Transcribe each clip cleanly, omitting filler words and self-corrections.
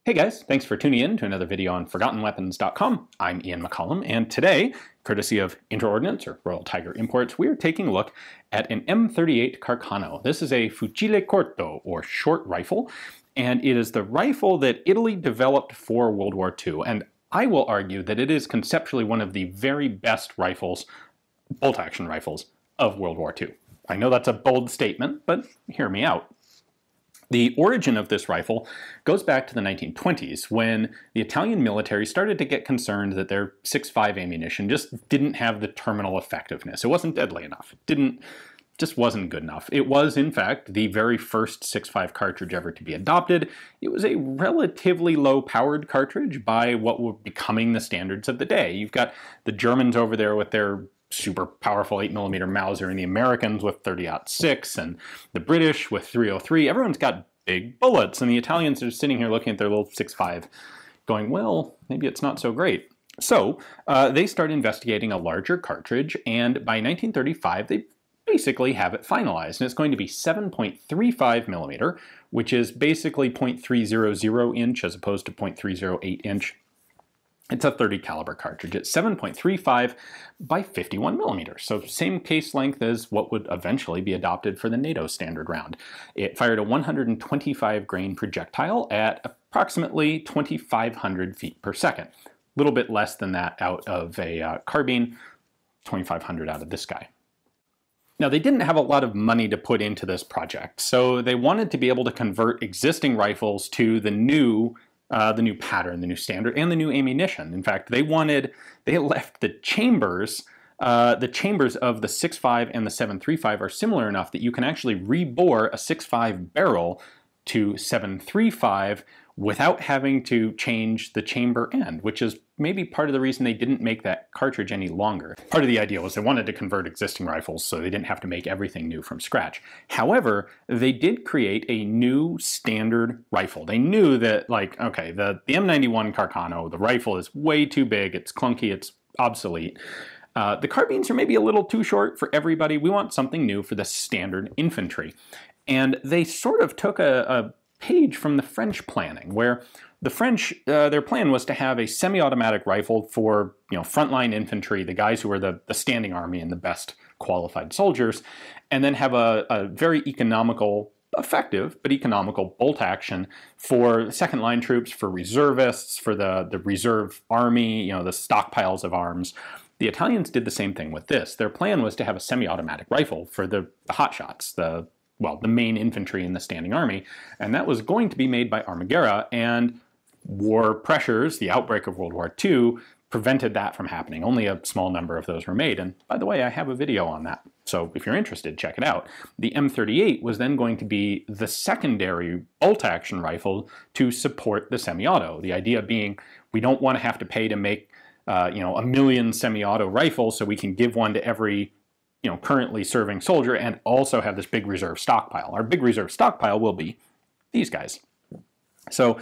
Hey guys, thanks for tuning in to another video on ForgottenWeapons.com. I'm Ian McCollum, and today, courtesy of Interordnance or Royal Tiger Imports, we're taking a look at an M38 Carcano. This is a fucile corto, or short rifle, and it is the rifle that Italy developed for World War II, and I will argue that it is conceptually one of the very best rifles, bolt-action rifles, of World War II. I know that's a bold statement, but hear me out. The origin of this rifle goes back to the 1920s, when the Italian military started to get concerned that their 6.5 ammunition just didn't have the terminal effectiveness. It wasn't deadly enough. Just wasn't good enough. It was, in fact, the very first 6.5 cartridge ever to be adopted. It was a relatively low-powered cartridge by what were becoming the standards of the day. You've got the Germans over there with their super powerful 8mm Mauser, and the Americans with 30-06, and the British with 303. Everyone's got big bullets, and the Italians are sitting here looking at their little 6.5 going, well, maybe it's not so great. So they start investigating a larger cartridge, and by 1935 they basically have it finalized, and it's going to be 7.35mm, which is basically 0.300 inch as opposed to 0.308 inch. It's a 30 caliber cartridge. It's 7.35 by 51 millimeters, so same case length as what would eventually be adopted for the NATO standard round. It fired a 125 grain projectile at approximately 2,500 feet per second. A little bit less than that out of a carbine, 2,500 out of this guy. Now, they didn't have a lot of money to put into this project, so they wanted to be able to convert existing rifles to the new pattern, the new standard, and the new ammunition. In fact, they left the chambers of the 6.5 and the 7.35 are similar enough that you can actually rebore a 6.5 barrel to 7.35 without having to change the chamber end, which is maybe part of the reason they didn't make that cartridge any longer. Part of the idea was they wanted to convert existing rifles so they didn't have to make everything new from scratch. However, they did create a new standard rifle. They knew that, like, okay, the M91 Carcano, the rifle is way too big, it's clunky, it's obsolete. The carbines are maybe a little too short for everybody. We want something new for the standard infantry. And they sort of took a page from the French planning, where the French, their plan was to have a semi-automatic rifle for, frontline infantry, the guys who are the standing army and the best qualified soldiers, and then have a very economical, effective, but economical bolt action for second line troops, for reservists, for the reserve army, the stockpiles of arms. The Italians did the same thing with this. Their plan was to have a semi-automatic rifle for the hotshots, the main infantry in the standing army, and that was going to be made by Armagera, and war pressures, the outbreak of World War II, prevented that from happening. Only a small number of those were made, and by the way, I have a video on that, so if you're interested, check it out. The M38 was then going to be the secondary bolt-action rifle to support the semi-auto, the idea being we don't want to have to pay to make a million semi-auto rifles so we can give one to every currently serving soldier and also have this big reserve stockpile. Our big reserve stockpile will be these guys. So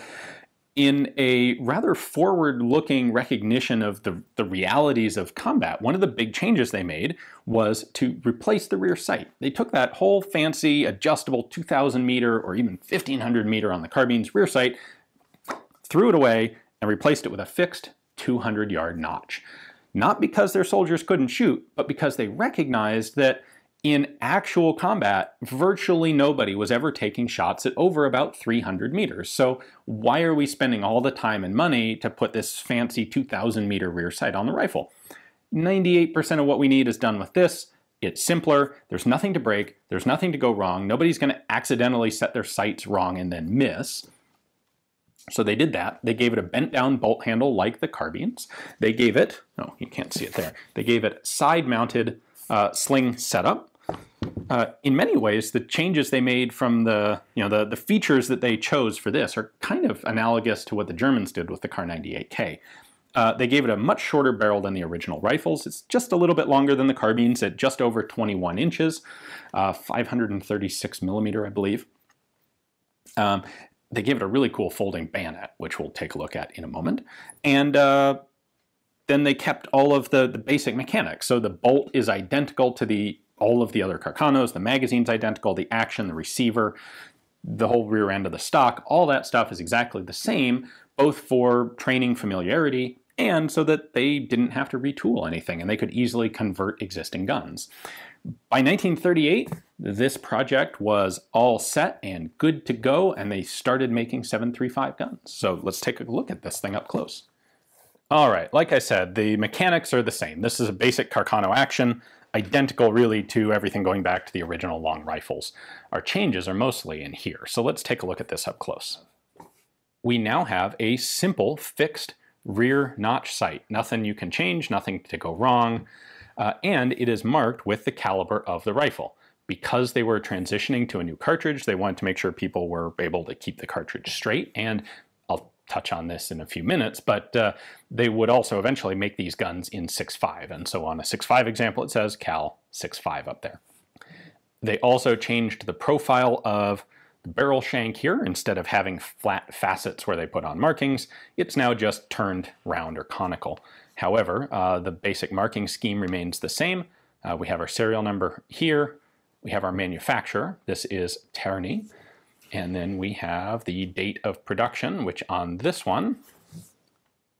in a rather forward-looking recognition of the realities of combat, one of the big changes they made was to replace the rear sight. They took that whole fancy adjustable 2,000 meter or even 1,500 meter on the carbine's rear sight, threw it away, and replaced it with a fixed 200-yard notch. Not because their soldiers couldn't shoot, but because they recognized that in actual combat, virtually nobody was ever taking shots at over about 300 meters. So why are we spending all the time and money to put this fancy 2,000 meter rear sight on the rifle? 98% of what we need is done with this. It's simpler, there's nothing to break, there's nothing to go wrong, nobody's going to accidentally set their sights wrong and then miss. So they did that. They gave it a bent down bolt handle like the carbines. They gave it, oh, you can't see it there. They gave it side mounted sling setup. In many ways, the changes they made from the features that they chose for this are kind of analogous to what the Germans did with the Car 98K. They gave it a much shorter barrel than the original rifles. It's just a little bit longer than the carbines at just over 21 inches, 536 millimeter, I believe. They gave it a really cool folding bayonet, which we'll take a look at in a moment. And then they kept all of the basic mechanics. So the bolt is identical to all of the other Carcanos, the magazine's identical, the action, the receiver, the whole rear end of the stock, all that stuff is exactly the same, both for training familiarity and so that they didn't have to retool anything and they could easily convert existing guns. By 1938, this project was all set and good to go, and they started making 7.35 guns. So let's take a look at this thing up close. All right, like I said, the mechanics are the same. This is a basic Carcano action, identical really to everything going back to the original long rifles. Our changes are mostly in here, so let's take a look at this up close. We now have a simple fixed rear notch sight. Nothing you can change, nothing to go wrong, and it is marked with the caliber of the rifle. Because they were transitioning to a new cartridge, they wanted to make sure people were able to keep the cartridge straight, and I'll touch on this in a few minutes, but they would also eventually make these guns in 6.5, and so on a 6.5 example it says Cal 6.5 up there. They also changed the profile of the barrel shank here. Instead of having flat facets where they put on markings, it's now just turned round or conical. However, the basic marking scheme remains the same. We have our serial number here. We have our manufacturer. This is Terni. And then we have the date of production, which on this one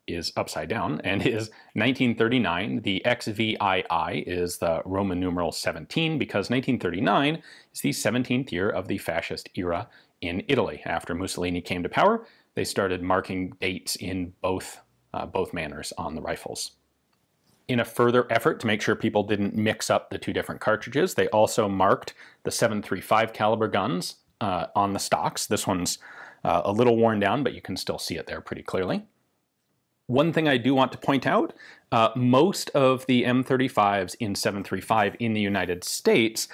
is upside down and is 1939. The XVII is the Roman numeral 17 because 1939 is the 17th year of the fascist era in Italy. After Mussolini came to power, they started marking dates in both manners on the rifles. In a further effort to make sure people didn't mix up the two different cartridges, they also marked the 7.35 caliber guns on the stocks. This one's a little worn down, but you can still see it there pretty clearly. One thing I do want to point out, most of the M35s in 7.35 in the United States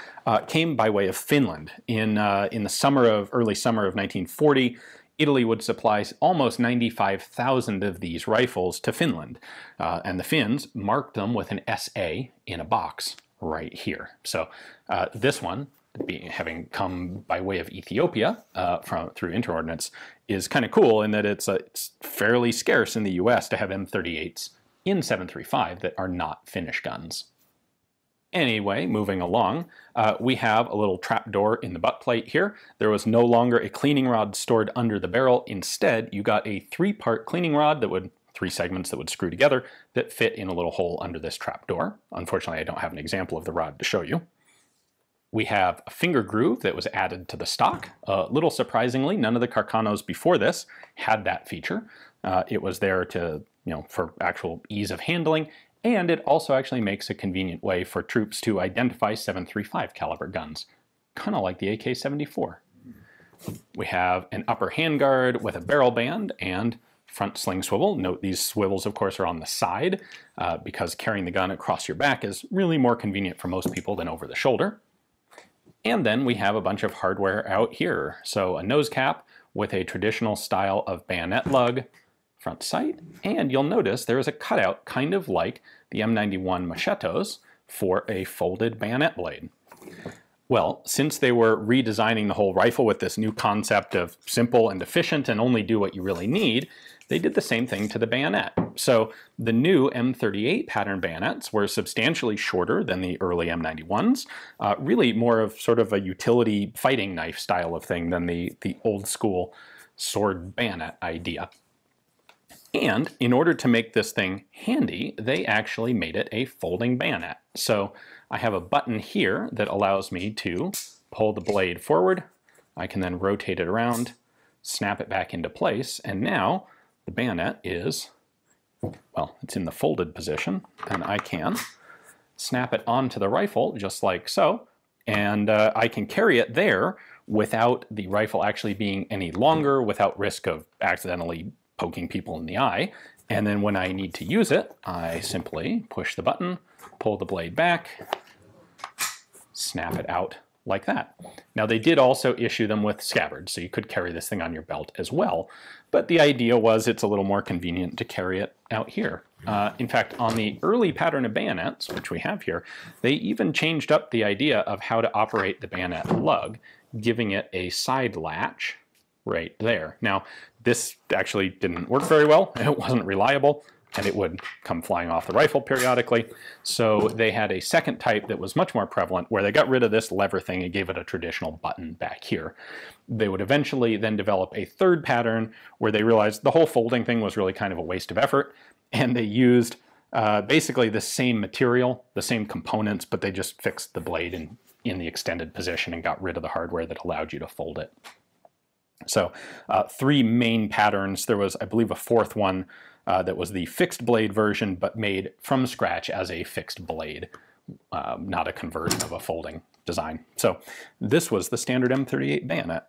came by way of Finland. In the early summer of 1940, Italy would supply almost 95,000 of these rifles to Finland, and the Finns marked them with an SA in a box right here. So this one, having come by way of Ethiopia through interordinance, is kind of cool in that it's fairly scarce in the US to have M38s in 7.35 that are not Finnish guns. Anyway, moving along, we have a little trap door in the butt plate here. There was no longer a cleaning rod stored under the barrel. Instead, you got a 3-part cleaning rod three segments that would screw together that fit in a little hole under this trap door. Unfortunately, I don't have an example of the rod to show you. We have a finger groove that was added to the stock. A little surprisingly, none of the Carcanos before this had that feature. It was there for actual ease of handling, and it also actually makes a convenient way for troops to identify 7.35 caliber guns, kind of like the AK-74. We have an upper handguard with a barrel band and front sling swivel. Note these swivels, of course, are on the side because carrying the gun across your back is really more convenient for most people than over the shoulder. And then we have a bunch of hardware out here. So a nose cap with a traditional style of bayonet lug, front sight, and you'll notice there is a cutout kind of like the M91 machetos for a folded bayonet blade. Well, since they were redesigning the whole rifle with this new concept of simple and efficient and only do what you really need, they did the same thing to the bayonet. So the new M38 pattern bayonets were substantially shorter than the early M91s, really more of sort of a utility fighting knife style of thing than the old school sword bayonet idea. And in order to make this thing handy, they actually made it a folding bayonet. So I have a button here that allows me to pull the blade forward. I can then rotate it around, snap it back into place, and now the bayonet is, well, it's in the folded position, and I can snap it onto the rifle just like so, and I can carry it there without the rifle actually being any longer, without risk of accidentally poking people in the eye. And then when I need to use it, I simply push the button, pull the blade back, snap it out like that. Now they did also issue them with scabbards, so you could carry this thing on your belt as well, but the idea was it's a little more convenient to carry it out here. In fact, on the early pattern of bayonets, which we have here, they even changed up the idea of how to operate the bayonet lug, giving it a side latch right there. Now, this actually didn't work very well. It wasn't reliable, and it would come flying off the rifle periodically. So they had a second type that was much more prevalent, where they got rid of this lever thing and gave it a traditional button back here. They would eventually then develop a third pattern where they realized the whole folding thing was really kind of a waste of effort, and they used basically the same material, the same components, but they just fixed the blade in the extended position and got rid of the hardware that allowed you to fold it. So 3 main patterns. There was, I believe, a fourth one that was the fixed blade version, but made from scratch as a fixed blade, not a conversion of a folding design. So this was the standard M38 bayonet.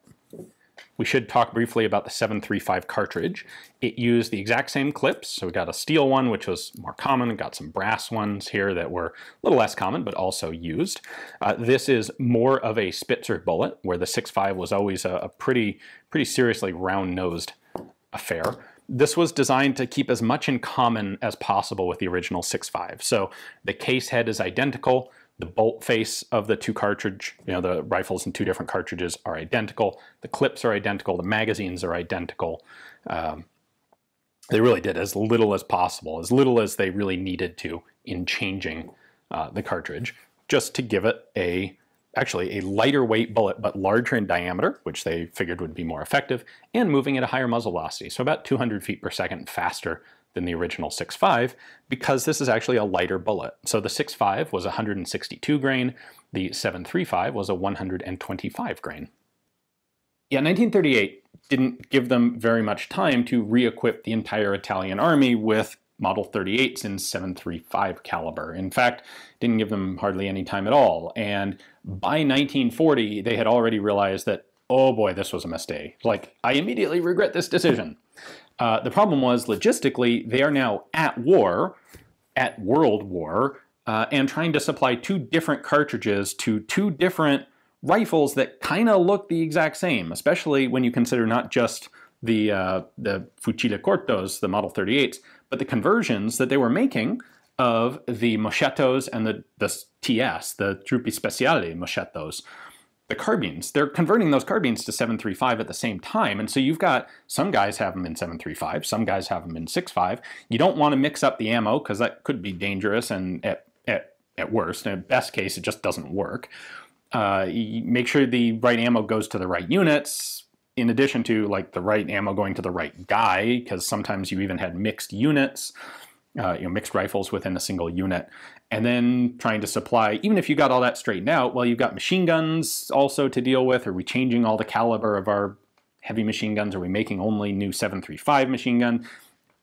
We should talk briefly about the 735 cartridge. It used the exact same clips. So we got a steel one, which was more common, and got some brass ones here that were a little less common, but also used. This is more of a Spitzer bullet, where the 6.5 was always a pretty seriously round-nosed affair. This was designed to keep as much in common as possible with the original 6.5. So the case head is identical. The bolt face of the 2 cartridge, the rifles in 2 different cartridges are identical. The clips are identical. The magazines are identical. They really did as little as possible, as little as they really needed to in changing the cartridge, just to give it actually a lighter weight bullet, but larger in diameter, which they figured would be more effective, and moving at a higher muzzle velocity, so about 200 feet per second faster than the original 6.5, because this is actually a lighter bullet. So the 6.5 was 162 grain, the 7.35 was a 125 grain. Yeah, 1938 didn't give them very much time to re-equip the entire Italian army with Model 38s in 7.35 caliber. In fact, didn't give them hardly any time at all. And by 1940, they had already realized that, oh boy, this was a mistake. Like, I immediately regret this decision. The problem was, logistically, they are now at war, at World War, and trying to supply 2 different cartridges to 2 different rifles that kind of look the exact same, especially when you consider not just the fucile cortos, the Model 38s, but the conversions that they were making of the moschettos and the TS, the Truppi Speciali moschettos. The carbines, they're converting those carbines to 7.35 at the same time, and so you've got some guys have them in 7.35, some guys have them in 6.5. You don't want to mix up the ammo because that could be dangerous, and at worst, in best case, it just doesn't work. You make sure the right ammo goes to the right units, in addition to like the right ammo going to the right guy, because sometimes you even had mixed units, mixed rifles within a single unit. And then trying to supply, even if you got all that straightened out, well, you've got machine guns also to deal with. Are we changing all the caliber of our heavy machine guns? Are we making only new 7.35 machine gun?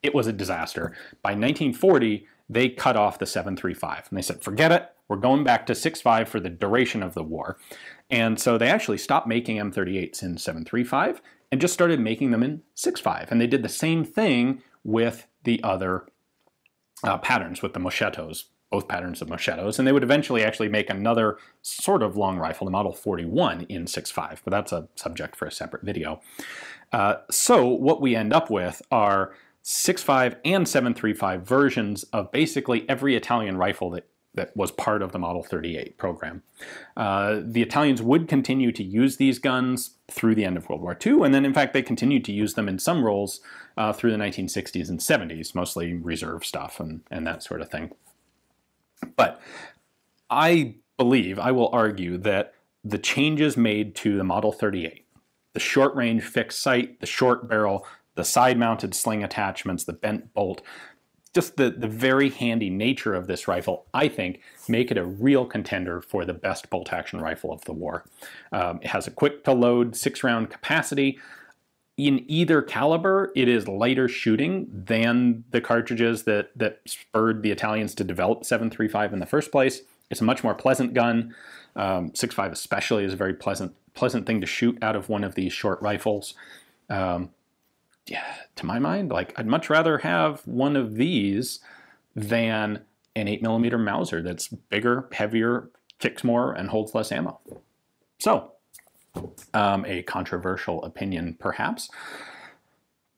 It was a disaster. By 1940, they cut off the 7.35. And they said, forget it. We're going back to 6.5 for the duration of the war. And so they actually stopped making M38s in 7.35 and just started making them in 6.5. And they did the same thing with the other patterns, with the moschettos, both patterns of moschettos, and they would eventually actually make another sort of long rifle, the Model 41, in 6.5, but that's a subject for a separate video. So what we end up with are 6.5 and 7.35 versions of basically every Italian rifle that was part of the Model 38 program. The Italians would continue to use these guns through the end of World War II, and then in fact they continued to use them in some roles through the 1960s and 70s, mostly reserve stuff and that sort of thing. But I will argue that the changes made to the Model 38, the short-range fixed sight, the short barrel, the side-mounted sling attachments, the bent bolt, just the very handy nature of this rifle, I think, make it a real contender for the best bolt-action rifle of the war. It has a quick-to-load 6-round capacity. In either caliber, it is lighter shooting than the cartridges that spurred the Italians to develop 7.35 in the first place. It's a much more pleasant gun. 6.5 especially is a very pleasant thing to shoot out of one of these short rifles. Yeah, to my mind, like I'd much rather have one of these than an 8mm Mauser that's bigger, heavier, kicks more, and holds less ammo. So, a controversial opinion, perhaps,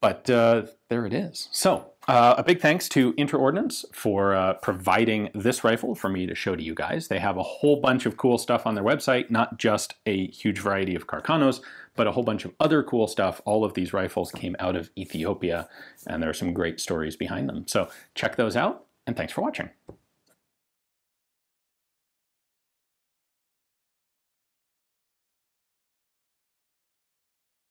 but there it is. So, a big thanks to Interordnance for providing this rifle for me to show to you guys. They have a whole bunch of cool stuff on their website, not just a huge variety of Carcanos, but a whole bunch of other cool stuff. All of these rifles came out of Ethiopia, and there are some great stories behind them. So check those out, and thanks for watching.